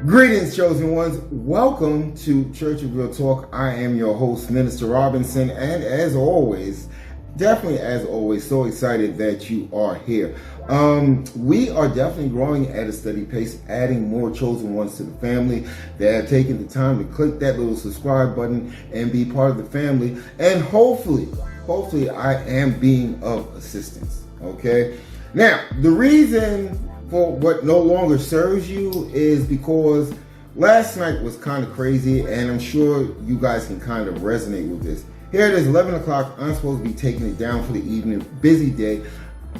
Greetings, chosen ones. Welcome to Church of Real Talk. I am your host, Minister Robinson, and as always, so excited that you are here. We are definitely growing at a steady pace, adding more chosen ones to the family that have taken the time to click that little subscribe button and be part of the family. And hopefully, I am being of assistance. Okay. Now, the reason for what no longer serves you is because last night was kind of crazy, and I'm sure you guys can kind of resonate with this. Here it is, 11 o'clock. I'm supposed to be taking it down for the evening. Busy day.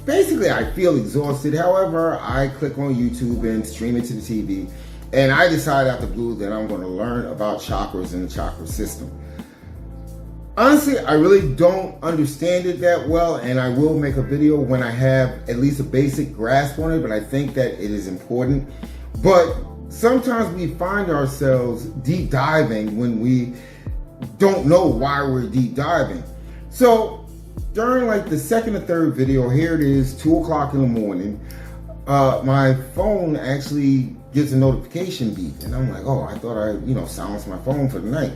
Basically, I feel exhausted. However, I click on YouTube and stream it to the TV, and I decide out the blue that I'm going to learn about chakras and the chakra system. Honestly, I really don't understand it that well, and I will make a video when I have at least a basic grasp on it, but I think that it is important. But sometimes we find ourselves deep diving when we don't know why we're deep diving. So during like the second or third video, here it is, 2 o'clock in the morning, my phone actually gets a notification beep, and I'm like, oh, I thought I silenced my phone for the night.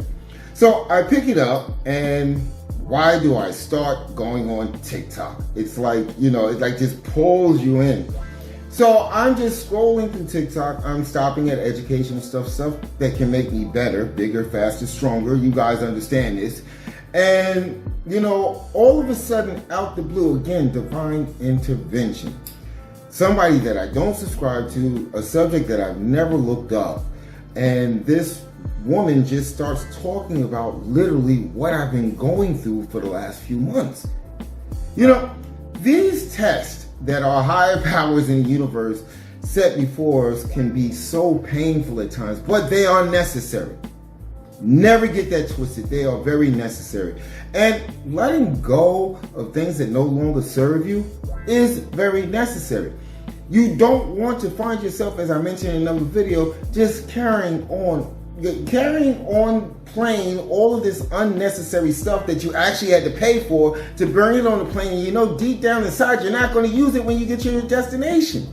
So I pick it up, and why do I start going on TikTok? It's like, it like just pulls you in. So I'm just scrolling through TikTok. I'm stopping at educational stuff that can make me better, bigger, faster, stronger. You guys understand this. And, all of a sudden, out the blue, again, divine intervention. Somebody that I don't subscribe to, a subject that I've never looked up. And this woman just starts talking about literally what I've been going through for the last few months. These tests that our higher powers in the universe set before us can be so painful at times, but they are necessary. Never get that twisted. They are very necessary. And letting go of things that no longer serve you is very necessary. You don't want to find yourself, as I mentioned in another video, just carrying on playing all of this unnecessary stuff that you actually had to pay for to bring it on the plane. And deep down inside, you're not going to use it when you get to your destination.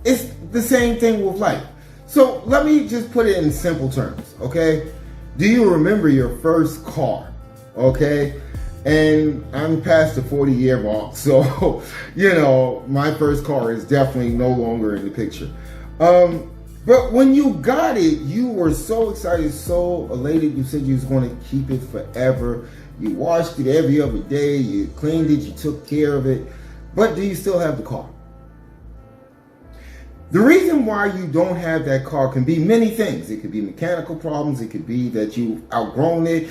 It's the same thing with life. So let me just put it in simple terms, okay? Do you remember your first car, okay? And I'm past the 40-year mark, so, my first car is definitely no longer in the picture. But when you got it, you were so excited, so elated. You said you was going to keep it forever. You washed it every other day. You cleaned it. You took care of it. But do you still have the car? The reason why you don't have that car can be many things. It could be mechanical problems. It could be that you've outgrown it.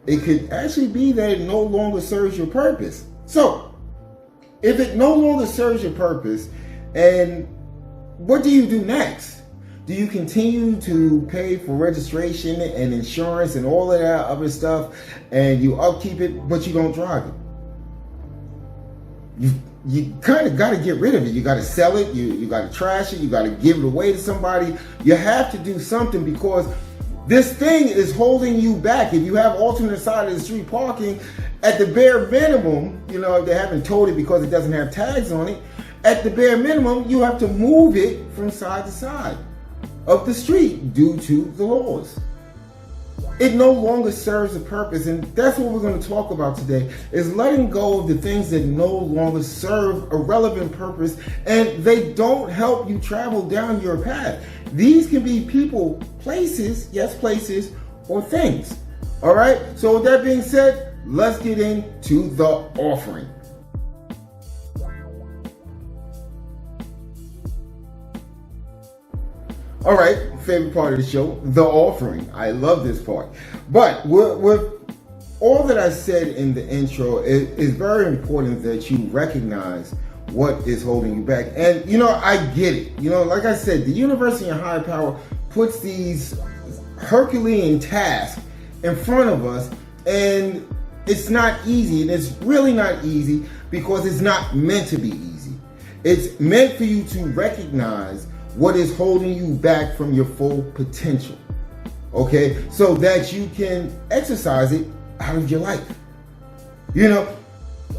It could actually be that it no longer serves your purpose. So, if it no longer serves your purpose, and what do you do next? Do you continue to pay for registration and insurance and all of that other stuff, and you upkeep it, but you don't drive it? You kind of got to get rid of it. You got to sell it. You got to trash it. You got to give it away to somebody. You have to do something, because this thing is holding you back. If you have alternate side of the street parking, at the bare minimum, if they haven't towed it because it doesn't have tags on it, at the bare minimum, you have to move it from side to side of the street due to the laws. It no longer serves a purpose, and that's what we're going to talk about today, is letting go of the things that no longer serve a relevant purpose, and they don't help you travel down your path. These can be people, places, or things. All right? So with that being said, let's get into the offering. All right, favorite part of the show, the offering. I love this part. But with all that I said in the intro, it is very important that you recognize what is holding you back. And, I get it. Like I said, the universe and your higher power puts these Herculean tasks in front of us, and it's not easy. And it's really not easy because it's not meant to be easy. It's meant for you to recognize what is holding you back from your full potential, okay? So that you can exercise it out of your life.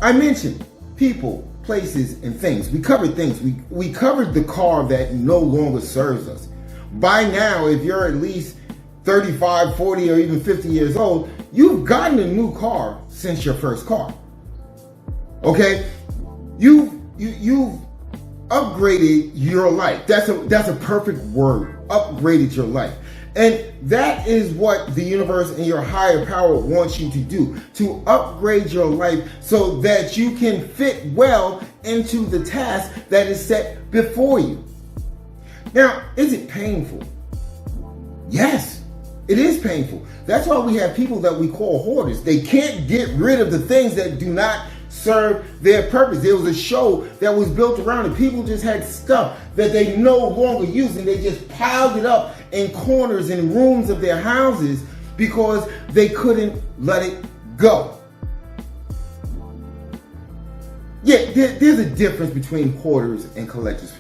I mentioned people, places, and things. We covered things. We covered the car that no longer serves us. By now, if you're at least 35, 40, or even 50 years old, you've gotten a new car since your first car. Okay? You've upgraded your life. That's a perfect word. Upgraded your life. And that is what the universe and your higher power wants you to do, to upgrade your life so that you can fit well into the task that is set before you. Now, is it painful? Yes, it is painful. That's why we have people that we call hoarders. They can't get rid of the things that do not serve their purpose. There was a show that was built around it. People just had stuff that they no longer use, and they just piled it up in corners and rooms of their houses because they couldn't let it go. Yeah, there's a difference between hoarders and collectors.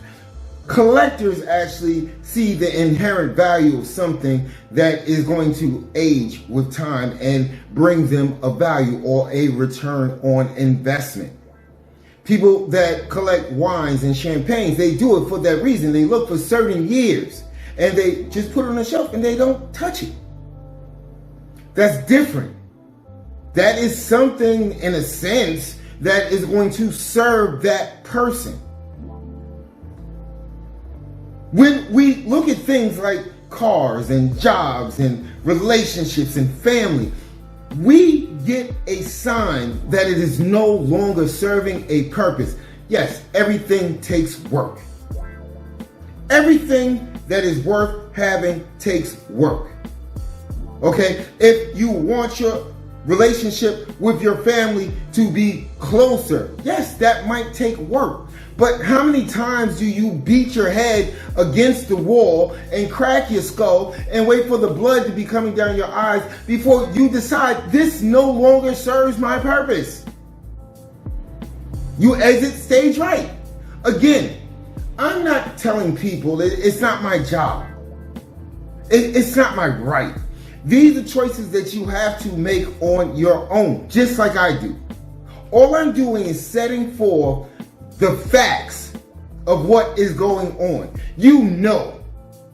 Collectors actually see the inherent value of something that is going to age with time and bring them a value or a return on investment. People that collect wines and champagnes, they do it for that reason. They look for certain years and they just put it on the shelf and they don't touch it. That's different. That is something, in a sense, that is going to serve that person. When we look at things like cars and jobs and relationships and family, we get a sign that it is no longer serving a purpose. Yes, everything takes work. Everything that is worth having takes work. Okay? If you want your relationship with your family to be closer, yes, that might take work. But how many times do you beat your head against the wall and crack your skull and wait for the blood to be coming down your eyes before you decide this no longer serves my purpose? You exit stage right. Again, I'm not telling people it's not my job. It's not my right. These are choices that you have to make on your own, just like I do. All I'm doing is setting forth the facts of what is going on. You know,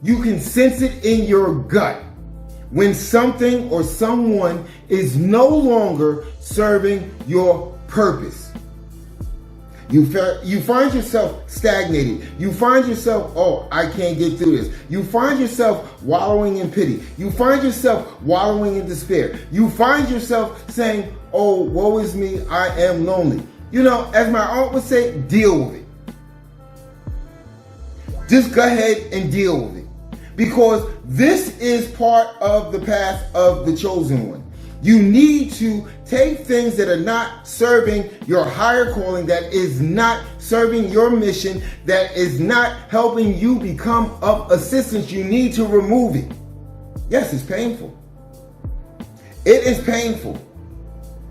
you can sense it in your gut when something or someone is no longer serving your purpose. You find yourself stagnated. You find yourself, oh, I can't get through this. You find yourself wallowing in pity. You find yourself wallowing in despair. You find yourself saying, oh, woe is me, I am lonely. You know, as my aunt would say, deal with it. Just go ahead and deal with it. Because this is part of the path of the chosen one. You need to take things that are not serving your higher calling, that is not serving your mission, that is not helping you become of assistance. You need to remove it. Yes, it's painful. It is painful.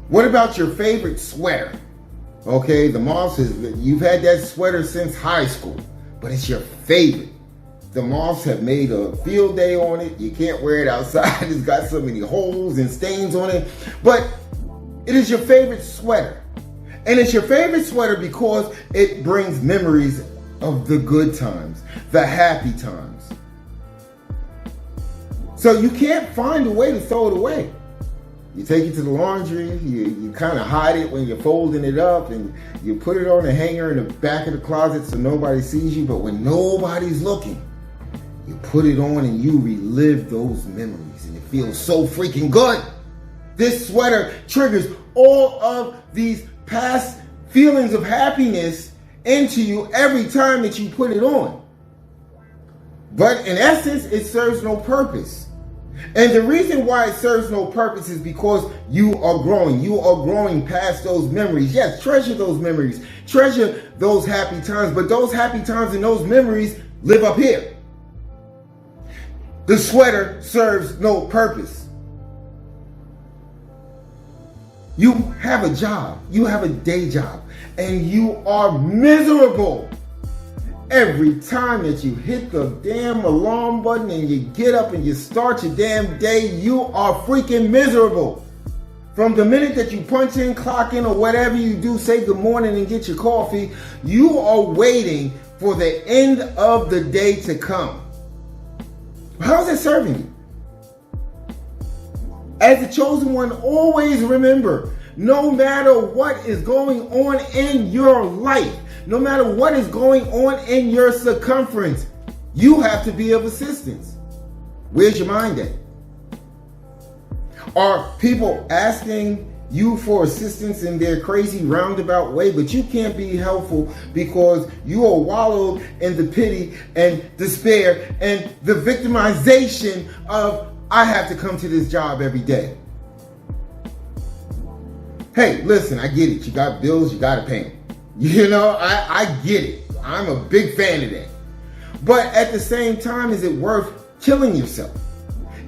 What about your favorite sweater? Okay, the mom says that you've had that sweater since high school, but it's your favorite. The moths have made a field day on it. You can't wear it outside. It's got so many holes and stains on it. But it is your favorite sweater. And it's your favorite sweater because it brings memories of the good times, the happy times. So you can't find a way to throw it away. You take it to the laundry, you kind of hide it when you're folding it up, and you put it on a hanger in the back of the closet so nobody sees you. But when nobody's looking, you put it on and you relive those memories, and it feels so freaking good. This sweater triggers all of these past feelings of happiness into you every time that you put it on. But in essence, it serves no purpose. And the reason why it serves no purpose is because you are growing. You are growing past those memories. Yes, treasure those memories. Treasure those happy times. But those happy times and those memories live up here. The sweater serves no purpose. You have a job. You have a day job. And you are miserable. Every time that you hit the damn alarm button and you get up and you start your damn day, you are freaking miserable. From the minute that you punch in, clock in, or whatever you do, say good morning and get your coffee, you are waiting for the end of the day to come. How is that serving you? As the chosen one, always remember, no matter what is going on in your life, no matter what is going on in your circumference, you have to be of assistance. Where's your mind at? Are people asking you for assistance in their crazy roundabout way, but you can't be helpful because you are wallowed in the pity and despair and the victimization of, I have to come to this job every day. Hey, listen, I get it. You got bills, you got to pay them. You know, I get it. I'm a big fan of that. But at the same time, is it worth killing yourself?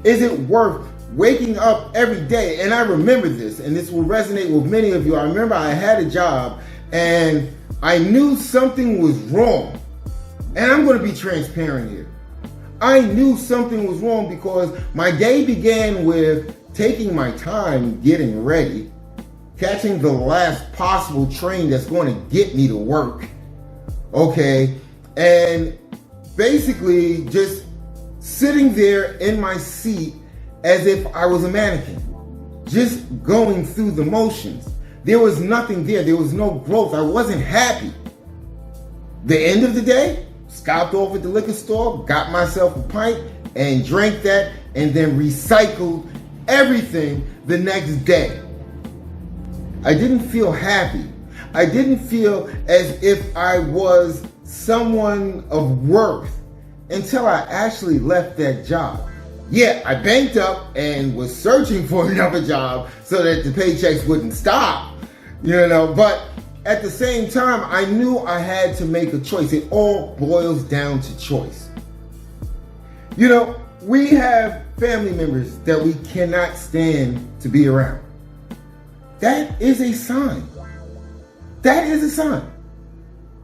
Is it worth waking up every day? And I remember this, and this will resonate with many of you. I remember I had a job and I knew something was wrong. And I'm going to be transparent here. I knew something was wrong because my day began with taking my time getting ready, catching the last possible train that's going to get me to work. Okay. And basically just sitting there in my seat as if I was a mannequin, just going through the motions. There was nothing there. There was no growth. I wasn't happy. The end of the day, stopped off at the liquor store, got myself a pint and drank that, and then recycled everything the next day. I didn't feel happy. I didn't feel as if I was someone of worth until I actually left that job. Yeah, I banked up and was searching for another job so that the paychecks wouldn't stop, you know, but at the same time, I knew I had to make a choice. It all boils down to choice. You know, we have family members that we cannot stand to be around. That is a sign. That is a sign.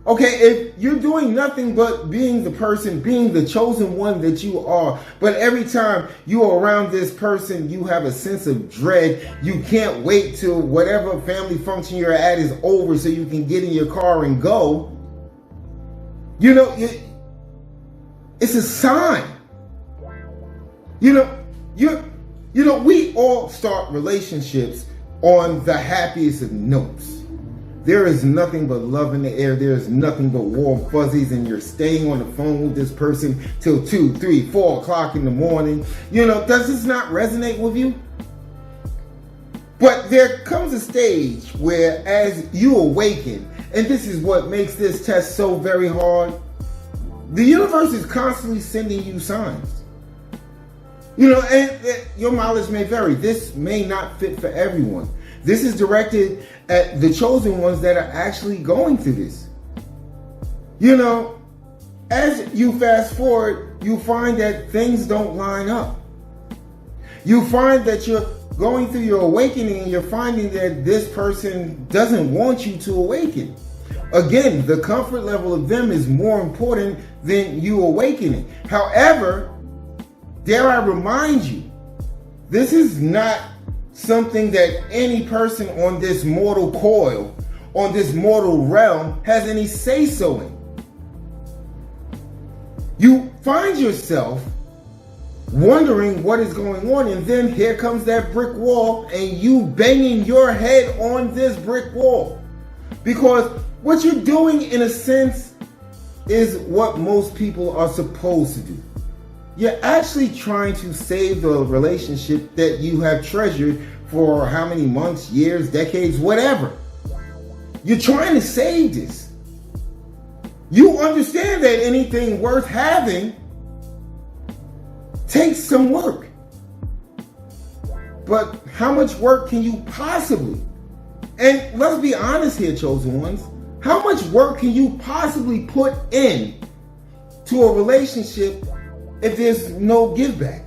Okay, if you're doing nothing but being the person, being the chosen one that you are, but every time you are around this person, you have a sense of dread. You can't wait till whatever family function you're at is over so you can get in your car and go. You know, it's a sign. You know, we all start relationships on the happiest of notes. There is nothing but love in the air. There is nothing but warm fuzzies, and you're staying on the phone with this person till 2, 3, 4 o'clock in the morning. You know, does this not resonate with you? But there comes a stage where as you awaken, and this is what makes this test so very hard, the universe is constantly sending you signs. You know, and your mileage may vary. This may not fit for everyone. This is directed at the chosen ones that are actually going through this. You know, as you fast forward, you find that things don't line up. You find that you're going through your awakening and you're finding that this person doesn't want you to awaken. Again, the comfort level of them is more important than you awakening. However, dare I remind you, this is not something that any person on this mortal coil, on this mortal realm, has any say-so in. You find yourself wondering what is going on, and then here comes that brick wall, and you banging your head on this brick wall. Because what you're doing, in a sense, is what most people are supposed to do. You're actually trying to save the relationship that you have treasured for how many months, years, decades, whatever. You're trying to save this. You understand that anything worth having takes some work. But how much work can you possibly? And let's be honest here, chosen ones. How much work can you possibly put in to a relationship if there's no give back?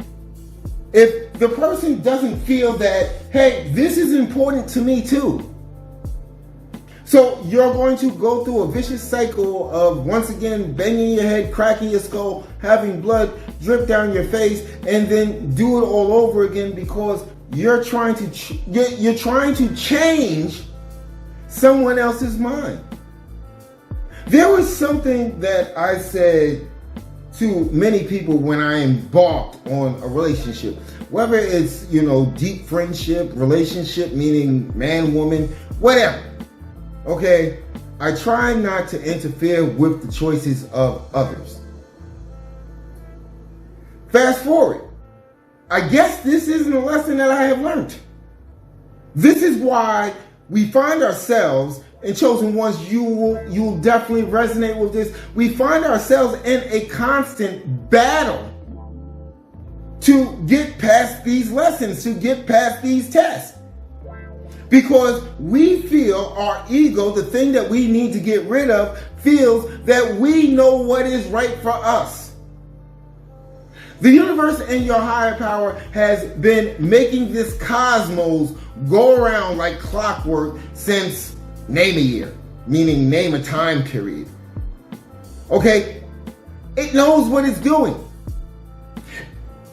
If the person doesn't feel that, hey, this is important to me too. So you're going to go through a vicious cycle of, once again, banging your head, cracking your skull, having blood drip down your face, and then do it all over again because you're trying to change someone else's mind. There was something that I said to many people when I embarked on a relationship, whether it's, deep friendship, relationship, meaning man, woman, whatever. Okay. I try not to interfere with the choices of others. Fast forward. I guess this isn't a lesson that I have learned. This is why we find ourselves, and chosen ones, you'll definitely resonate with this. We find ourselves in a constant battle to get past these lessons, to get past these tests. Because we feel our ego, the thing that we need to get rid of, feels that we know what is right for us. The universe and your higher power has been making this cosmos go around like clockwork since name a year, meaning name a time period. Okay? It knows what it's doing.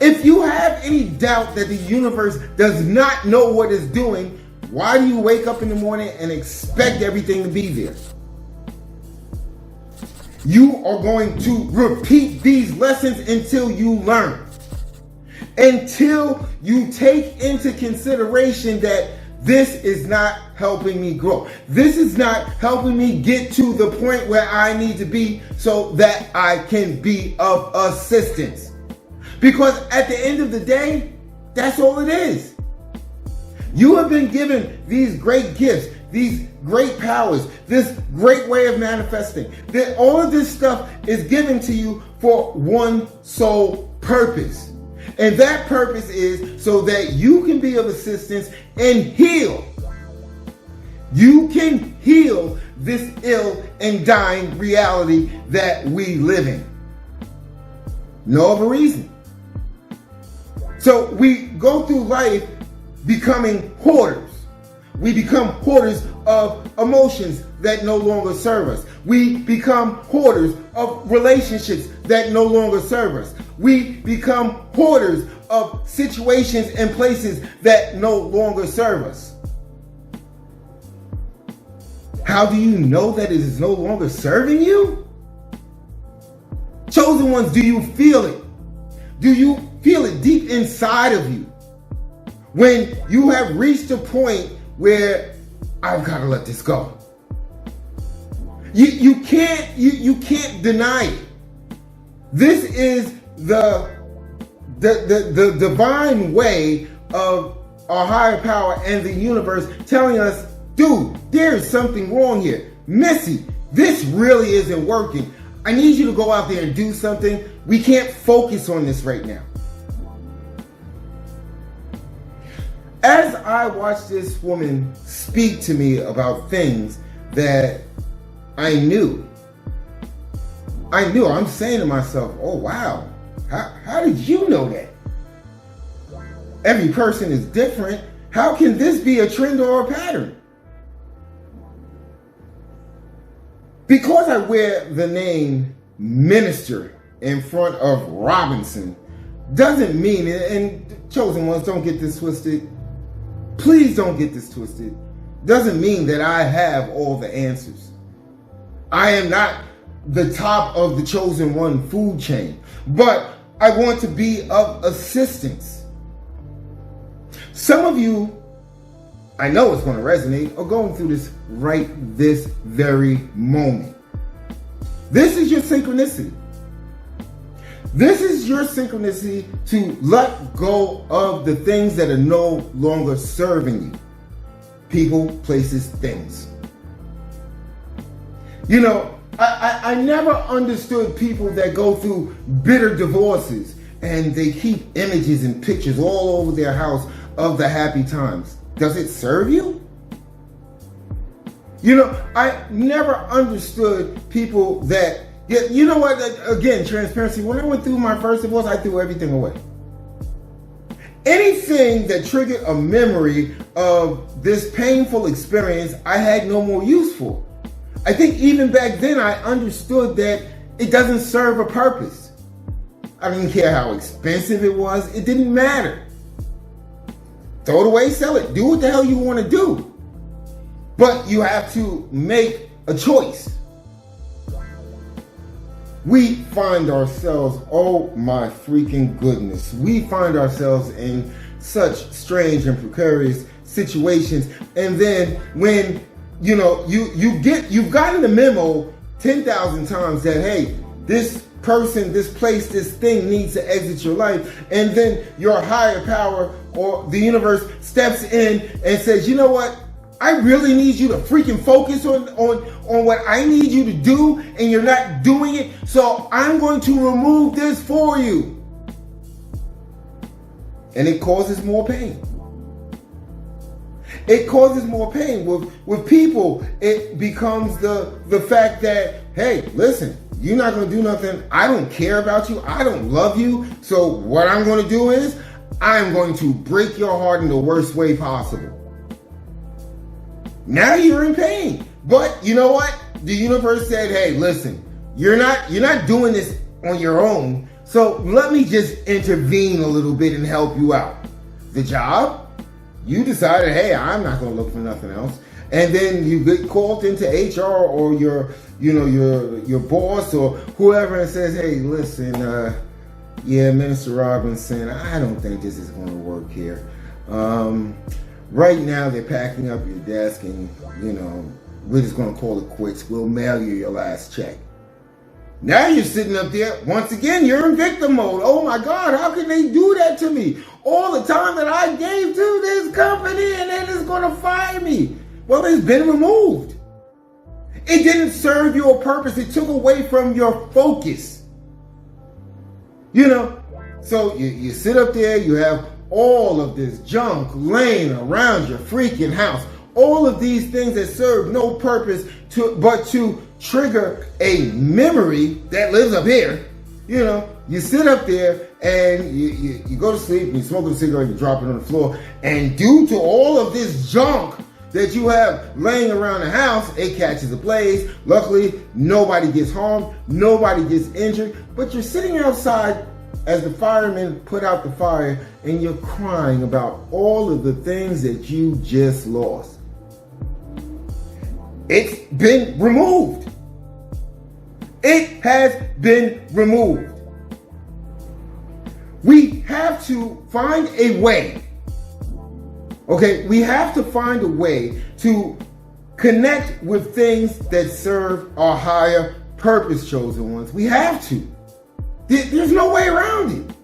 If you have any doubt that the universe does not know what it's doing, why do you wake up in the morning and expect everything to be there? You are going to repeat these lessons until you learn. Until you take into consideration that this is not helping me grow. This is not helping me get to the point where I need to be so that I can be of assistance. Because at the end of the day, that's all it is. You have been given these great gifts, these great powers, this great way of manifesting. That all of this stuff is given to you for one sole purpose. And that purpose is so that you can be of assistance and heal. You can heal this ill and dying reality that we live in. No other reason. So we go through life becoming hoarders. We become hoarders of emotions that no longer serve us. We become hoarders of relationships that no longer serve us. We become hoarders of situations and places that no longer serve us. How do you know that it is no longer serving you? Chosen ones, do you feel it? Do you feel it deep inside of you? When you have reached a point where I've got to let this go. You can't deny it. This is the divine way of our higher power and the universe telling us, dude, there's something wrong here. Missy, this really isn't working. I need you to go out there and do something. We can't focus on this right now. As I watched this woman speak to me about things that I knew, I'm saying to myself, oh wow, how did you know that? Every person is different. How can this be a trend or a pattern? Because I wear the name minister in front of Robinson doesn't mean, and chosen ones, don't get this twisted. Please don't get this twisted. Doesn't mean that I have all the answers. I am not the top of the chosen one food chain, but I want to be of assistance. Some of you, I know it's going to resonate, are going through this right this very moment. This is your synchronicity. This is your synchronicity to let go of the things that are no longer serving you. People, places, things. You know, I never understood people that go through bitter divorces and they keep images and pictures all over their house of the happy times. Does it serve you? You know, I never understood people that, you know what, again, transparency, when I went through my first divorce, I threw everything away. Anything that triggered a memory of this painful experience, I had no more use for. I think even back then I understood that it doesn't serve a purpose. I didn't care how expensive it was. It didn't matter. Throw it away, sell it. Do what the hell you want to do. But you have to make a choice. we find ourselves, oh my freaking goodness, we find ourselves in such strange and precarious situations. And then when, you've gotten the memo 10,000 times that, hey, this person, this place, this thing needs to exit your life. And then your higher power or the universe steps in and says, you know what? I really need you to freaking focus on what I need you to do, and you're not doing it. So I'm going to remove this for you. And it causes more pain. It causes more pain. With people, it becomes the fact that, hey, listen, you're not going to do nothing. I don't care about you. I don't love you. So what I'm going to do is I'm going to break your heart in the worst way possible. Now you're in pain. But you know what? The universe said, hey, listen, you're not doing this on your own. So let me just intervene a little bit and help you out. The job, you decided, hey, I'm not going to look for nothing else. And then you get called into HR or your boss or whoever and says, hey, listen, Minister Robinson, I don't think this is going to work here. Right now, they're packing up your desk and, we're just going to call it quits. We'll mail you your last check. Now you're sitting up there. Once again, you're in victim mode. Oh, my God, how can they do that to me? All the time that I gave to this company and then it's going to fire me. Well, it's been removed. It didn't serve your purpose. It took away from your focus. So you sit up there, you have all of this junk laying around your freaking house. All of these things that serve no purpose but to trigger a memory that lives up here. You sit up there and you go to sleep and you smoke a cigarette, you drop it on the floor. And due to all of this junk that you have laying around the house, it catches a blaze. Luckily, nobody gets harmed, nobody gets injured. But you're sitting outside as the firemen put out the fire and you're crying about all of the things that you just lost. It's been removed. It has been removed. We have to find a way. Okay, we have to find a way to connect with things that serve our higher purpose, chosen ones. We have to. There's no way around it.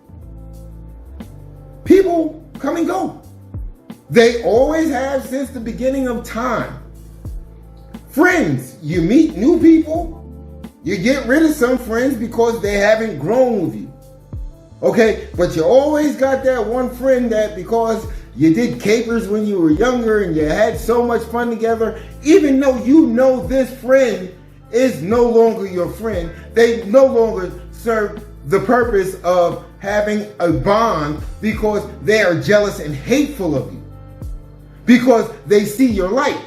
People come and go. They always have since the beginning of time. Friends, you meet new people. You get rid of some friends because they haven't grown with you. Okay, but you always got that one friend that because you did capers when you were younger and you had so much fun together, even though this friend is no longer your friend, they no longer serve the purpose of having a bond because they are jealous and hateful of you. Because they see your light.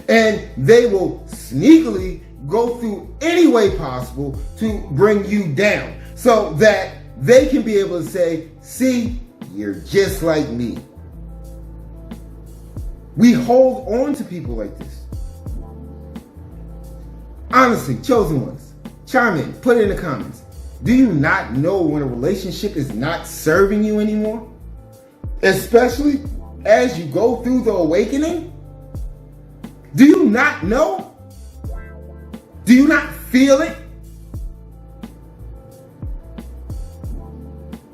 And they will sneakily go through any way possible to bring you down so that they can be able to say, see, you're just like me. We hold on to people like this. Honestly, chosen ones, chime in, put it in the comments. Do you not know when a relationship is not serving you anymore? Especially as you go through the awakening? Do you not know? Do you not feel it?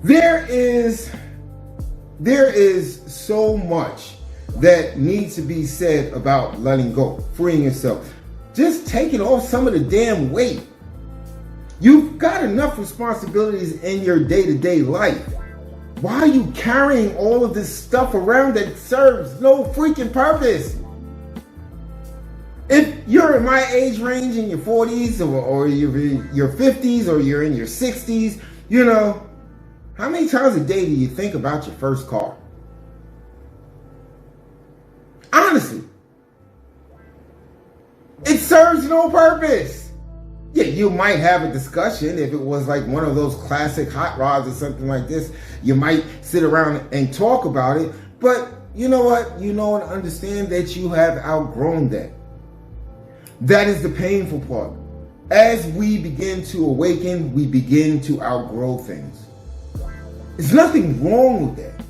There is so much that needs to be said about letting go, freeing yourself. Just taking off some of the damn weight. You've got enough responsibilities in your day-to-day life. Why are you carrying all of this stuff around that serves no freaking purpose? If you're in my age range in your 40s or your 50s or you're in your 60s, how many times a day do you think about your first car? Honestly. It serves no purpose. Yeah, you might have a discussion if it was like one of those classic hot rods or something like this. You might sit around and talk about it. But you know what? You know and understand that you have outgrown that. That is the painful part. As we begin to awaken, we begin to outgrow things. There's nothing wrong with that.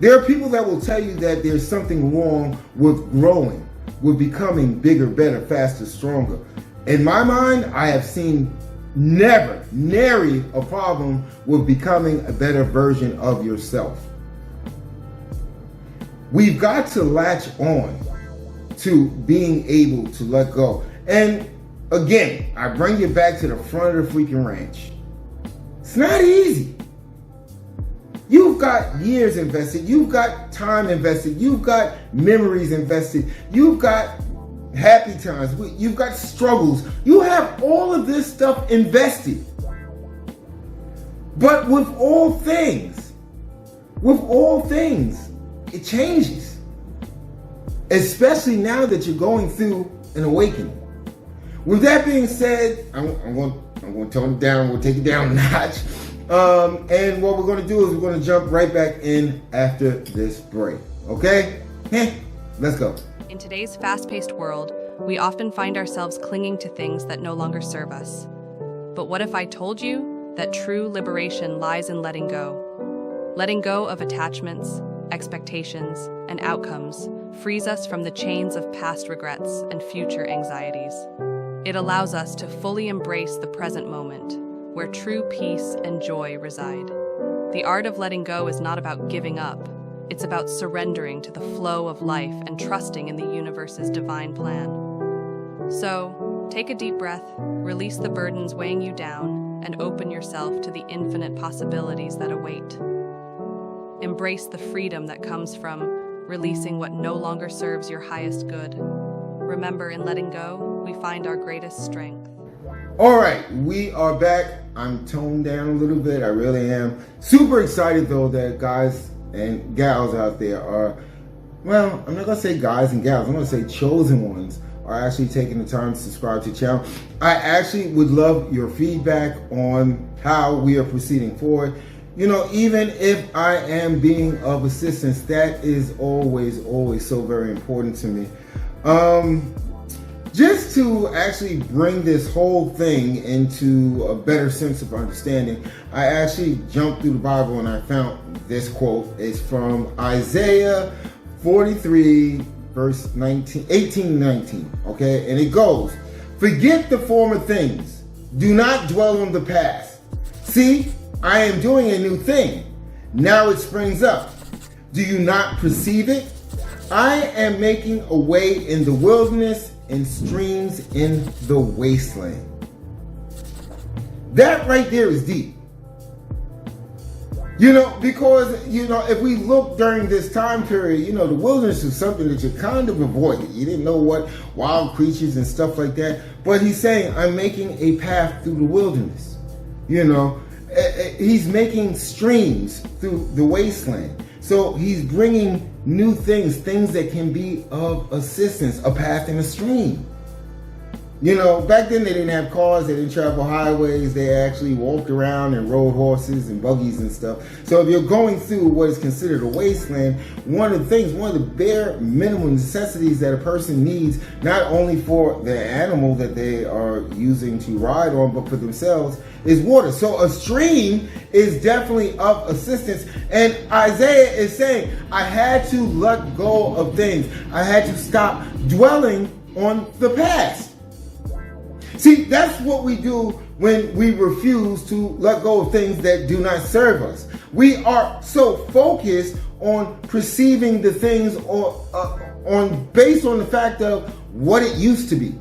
There are people that will tell you that there's something wrong with growing, with becoming bigger, better, faster, stronger. In my mind, I have seen nary a problem with becoming a better version of yourself. We've got to latch on to being able to let go. And again, I bring you back to the front of the freaking ranch. It's not easy. You've got years invested. You've got time invested. You've got memories invested. You've got happy times. You've got struggles. You have all of this stuff invested. But with all things, it changes. Especially now that you're going through an awakening. With that being said, I'm going to tone it down. We'll take it down a notch. And what we're going to do is we're going to jump right back in after this break. Okay? Let's go. In today's fast-paced world, we often find ourselves clinging to things that no longer serve us. But what if I told you that true liberation lies in letting go? Letting go of attachments, expectations, and outcomes frees us from the chains of past regrets and future anxieties. It allows us to fully embrace the present moment, where true peace and joy reside. The art of letting go is not about giving up. It's about surrendering to the flow of life and trusting in the universe's divine plan. So, take a deep breath, release the burdens weighing you down, and open yourself to the infinite possibilities that await. Embrace the freedom that comes from releasing what no longer serves your highest good. Remember, in letting go, we find our greatest strength. All right, we are back. I'm toned down a little bit. I really am. Super excited, though, that guys and gals out there are, well, I'm not going to say guys and gals. I'm going to say chosen ones are actually taking the time to subscribe to the channel. I actually would love your feedback on how we are proceeding forward. You know, even if I am being of assistance, that is always so very important to me. Just to actually bring this whole thing into a better sense of understanding, I actually jumped through the Bible and I found this quote. It's from Isaiah 43, verse 18-19, okay? And it goes, "Forget the former things. Do not dwell on the past. See, I am doing a new thing. Now it springs up. Do you not perceive it? I am making a way in the wilderness and streams in the wasteland." That right there is deep. You know, because, you know, if we look during this time period, you know, the wilderness is something that you kind of avoided. You didn't know what wild creatures and stuff like that. But he's saying, I'm making a path through the wilderness. You know, he's making streams through the wasteland. So he's bringing new things that can be of assistance, a path and a stream. You know, back then they didn't have cars, they didn't travel highways, they actually walked around and rode horses and buggies and stuff. So if you're going through what is considered a wasteland, one of the bare minimum necessities that a person needs, not only for the animal that they are using to ride on, but for themselves, is water. So a stream is definitely of assistance. And Isaiah is saying, I had to let go of things. I had to stop dwelling on the past. See, that's what we do when we refuse to let go of things that do not serve us. We are so focused on perceiving the things based on the fact of what it used to be.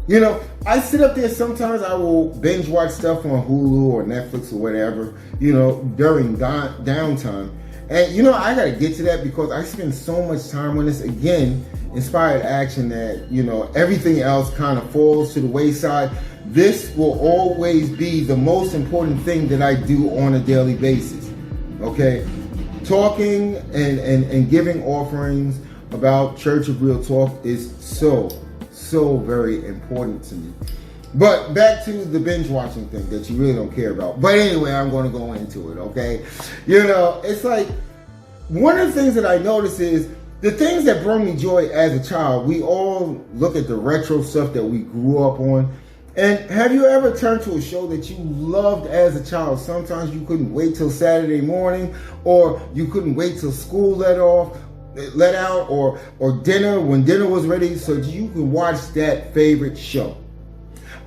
You know, I sit up there sometimes, I will binge watch stuff on Hulu or Netflix or whatever, you know, during downtime. And, you know, I got to get to that because I spend so much time on this. Again, inspired action that, you know, everything else kind of falls to the wayside. This will always be the most important thing that I do on a daily basis. Okay? Talking and giving offerings about Church of Real Talk is so very important to me. But back to the binge watching thing that you really don't care about. But anyway, I'm going to go into it, okay? You know, it's like one of the things that I notice is The things that brought me joy as a child, we all look at the retro stuff that we grew up on. And have you ever turned to a show that you loved as a child? Sometimes you couldn't wait till Saturday morning, or you couldn't wait till school let out, or dinner, when dinner was ready, so you could watch that favorite show.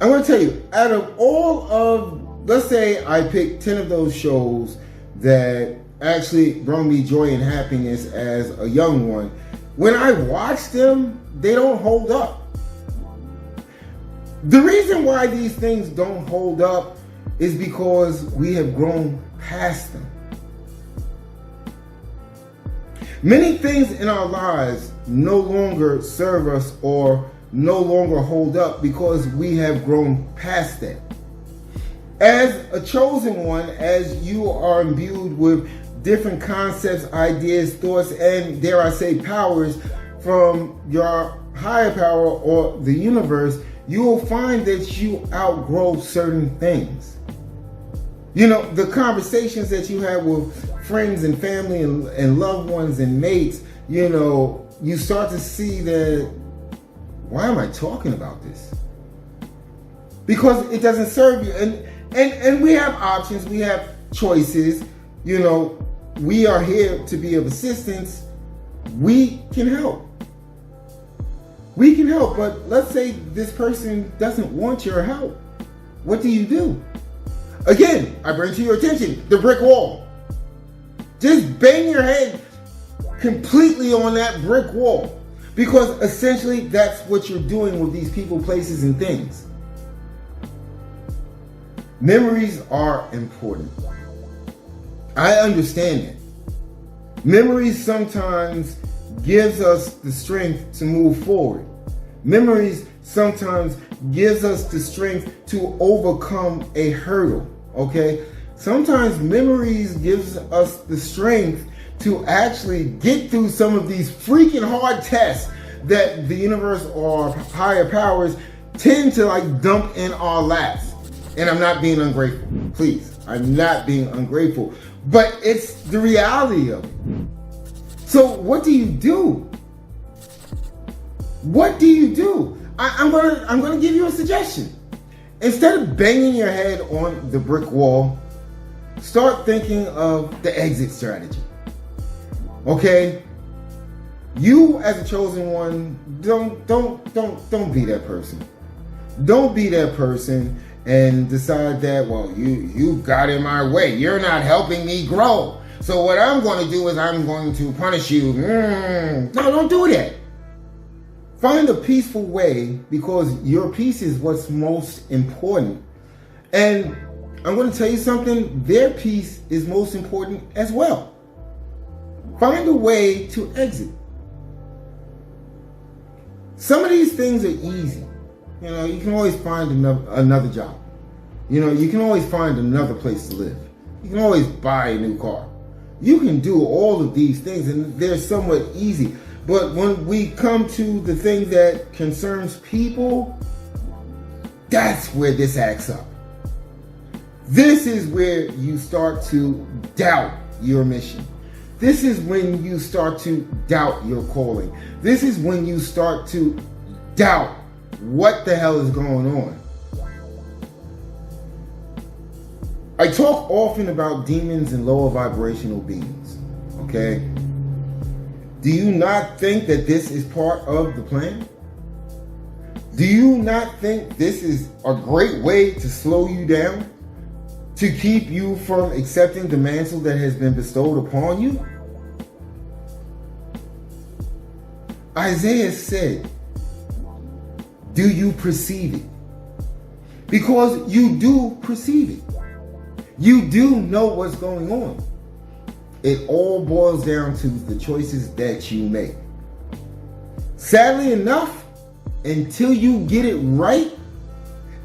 I'm going to tell you, out of all of, let's say I picked 10 of those shows that actually brought me joy and happiness as a young one, when I watch them, they don't hold up. The reason why these things don't hold up is because we have grown past them. Many things in our lives no longer serve us or no longer hold up because we have grown past that. As a chosen one, as you are imbued with different concepts, ideas, thoughts, and dare I say powers from your higher power or the universe, you will find that you outgrow certain things. You know, the conversations that you have with friends and family and loved ones and mates, you know, you start to see that, why am I talking about this? Because it doesn't serve you. And we have options, we have choices, you know, we are here to be of assistance. We can help. We can help, but let's say this person doesn't want your help. What do? Again, I bring to your attention the brick wall. Just bang your head completely on that brick wall, because essentially that's what you're doing with these people, places, and things. Memories are important. I understand it. Memories sometimes gives us the strength to move forward. Memories sometimes gives us the strength to overcome a hurdle, okay? Sometimes memories gives us the strength to actually get through some of these freaking hard tests that the universe or higher powers tend to like dump in our laps. And I'm not being ungrateful. Please, I'm not being ungrateful. But it's the reality of it. So what do? What do? I'm gonna give you a suggestion. Instead of banging your head on the brick wall, start thinking of the exit strategy. Okay? You as a chosen one, don't be that person. Don't be that person and decide that, well, you got in my way. You're not helping me grow. So what I'm going to do is I'm going to punish you. No, don't do that. Find a peaceful way, because your peace is what's most important. And I'm going to tell you something, their peace is most important as well. Find a way to exit. Some of these things are easy. You know, you can always find another job. You know, you can always find another place to live. You can always buy a new car. You can do all of these things, and they're somewhat easy. But when we come to the thing that concerns people, that's where this acts up. This is where you start to doubt your mission. This is when you start to doubt your calling. This is when you start to doubt what the hell is going on. I talk often about demons and lower vibrational beings, okay? Do you not think that this is part of the plan? Do you not think this is a great way to slow you down? To keep you from accepting the mantle that has been bestowed upon you? Isaiah said, do you perceive it? Because you do perceive it. You do know what's going on. It all boils down to the choices that you make. Sadly enough, until you get it right,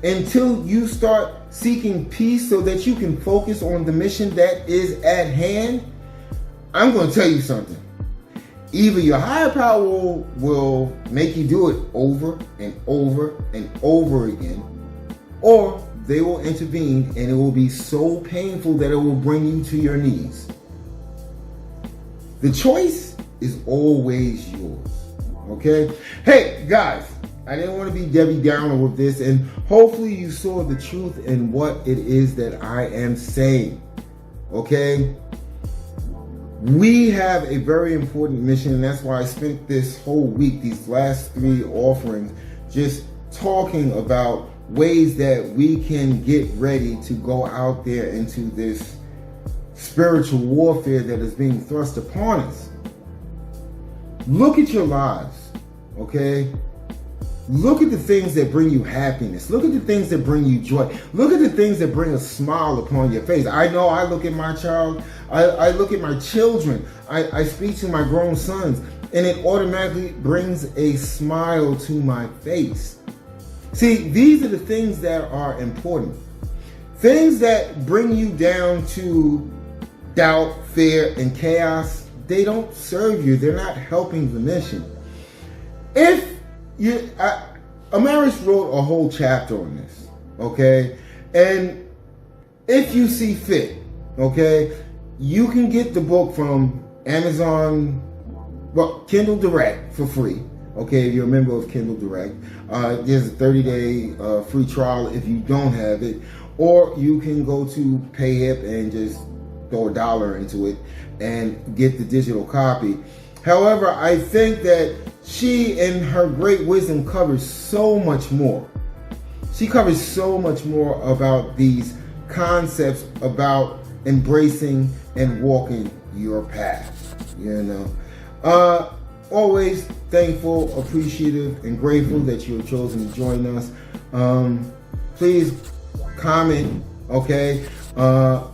until you start seeking peace so that you can focus on the mission that is at hand, I'm going to tell you something. Either your higher power will make you do it over and over and over again, or they will intervene and it will be so painful that it will bring you to your knees. The choice is always yours. Okay? Hey, guys, I didn't want to be Debbie Downer with this, and hopefully you saw the truth in what it is that I am saying. Okay? We have a very important mission, and that's why I spent this whole week, these last 3 offerings, just talking about ways that we can get ready to go out there into this spiritual warfare that is being thrust upon us. Look at your lives, okay? Look at the things that bring you happiness. Look at the things that bring you joy. Look at the things that bring a smile upon your face. I know I look at my child, I look at my children, I speak to my grown sons, and it automatically brings a smile to my face. See, these are the things that are important. Things that bring you down to doubt, fear, and chaos, they don't serve you. They're not helping the mission. Amaris wrote a whole chapter on this, okay? And if you see fit, okay, you can get the book from Amazon, Kindle Direct for free, okay, if you're a member of Kindle Direct. There's a 30-day free trial if you don't have it, or you can go to PayHip and just throw $1 into it and get the digital copy. However, I think that she, in her great wisdom, covers so much more. She covers so much more about these concepts about embracing and walking your path. You know, always thankful, appreciative, and grateful that you have chosen to join us. Please comment, okay?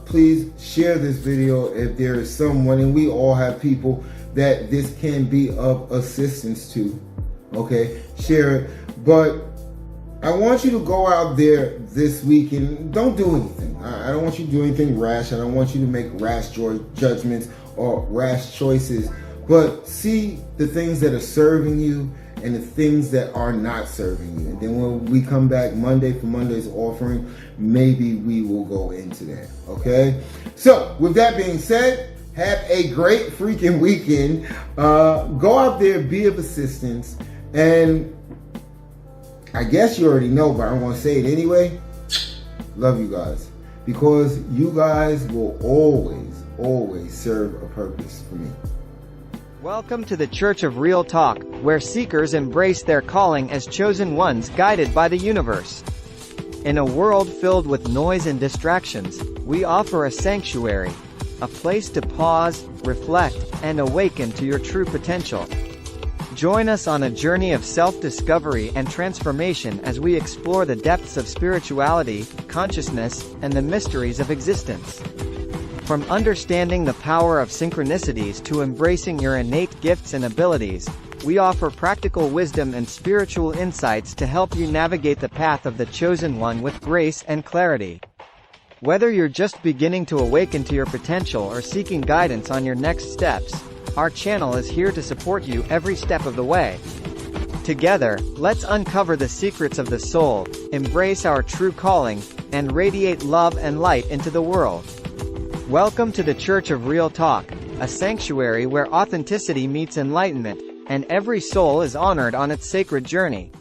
Please share this video if there is someone, and we all have people that this can be of assistance to, okay? Share it. But I want you to go out there this week and don't do anything. I don't want you to do anything rash. I don't want you to make rash judgments or rash choices, but see the things that are serving you and the things that are not serving you. And then when we come back Monday for Monday's offering, maybe we will go into that, okay? So with that being said, have a great freaking weekend. Go out there, be of assistance, and I guess you already know, but I want to say it anyway. Love you guys, because you guys will always serve a purpose for me. Welcome to the Church of Real Talk, where seekers embrace their calling as chosen ones guided by the universe. In a world filled with noise and distractions, we offer a sanctuary, a place to pause, reflect, and awaken to your true potential. Join us on a journey of self-discovery and transformation as we explore the depths of spirituality, consciousness, and the mysteries of existence. From understanding the power of synchronicities to embracing your innate gifts and abilities, we offer practical wisdom and spiritual insights to help you navigate the path of the chosen one with grace and clarity. Whether you're just beginning to awaken to your potential or seeking guidance on your next steps, our channel is here to support you every step of the way. Together, let's uncover the secrets of the soul, embrace our true calling, and radiate love and light into the world. Welcome to the Church of Real Talk, a sanctuary where authenticity meets enlightenment, and every soul is honored on its sacred journey.